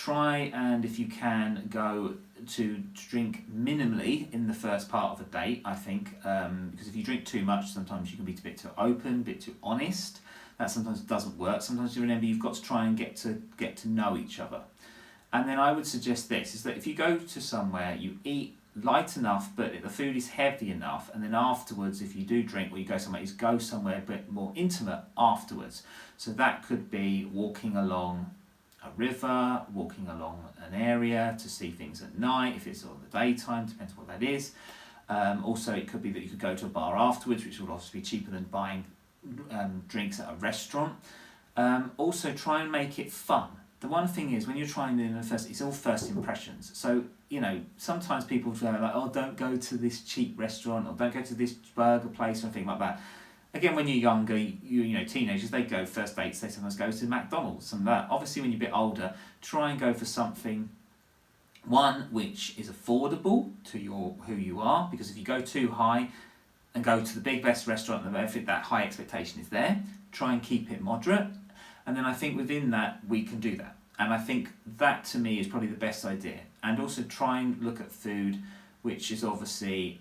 try and, if you can, go to drink minimally in the first part of a date, I think, because if you drink too much, sometimes you can be a bit too open, a bit too honest. That sometimes doesn't work. Sometimes you remember you've got to try and get to know each other. And then I would suggest this, is that if you go to somewhere, you eat light enough, but the food is heavy enough, and then afterwards, if you do drink, or you go somewhere, is go somewhere a bit more intimate afterwards. So that could be walking along a river, walking along an area to see things at night, if it's on the daytime, depends what that is. Also, it could be that you could go to a bar afterwards, which would obviously be cheaper than buying drinks at a restaurant. Also, try and make it fun. The one thing is, when you're trying in the first, it's all first impressions. So, sometimes people say like, oh, don't go to this cheap restaurant, or don't go to this burger place, or anything like that. Again, when you're younger, teenagers, they go first dates, they sometimes go to McDonald's, and that. Obviously, when you're a bit older, try and go for something, one, which is affordable to who you are, because if you go too high and go to the big best restaurant, and that high expectation is there, try and keep it moderate. And then I think within that, we can do that. And I think that, to me, is probably the best idea. And also try and look at food, which is obviously,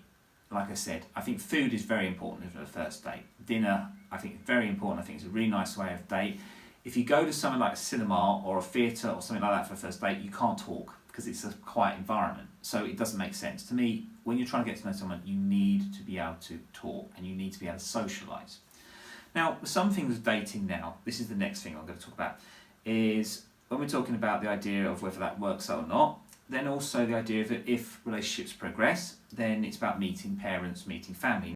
like I said, I think food is very important for the first date. Dinner, I think, is very important. I think it's a really nice way of date. If you go to something like a cinema or a theatre or something like that for a first date, you can't talk because it's a quiet environment. So it doesn't make sense. To me, when you're trying to get to know someone, you need to be able to talk and you need to be able to socialise. Now, some things with dating now, this is the next thing I'm going to talk about, is when we're talking about the idea of whether that works out or not, then also the idea that if relationships progress, then it's about meeting parents, meeting family.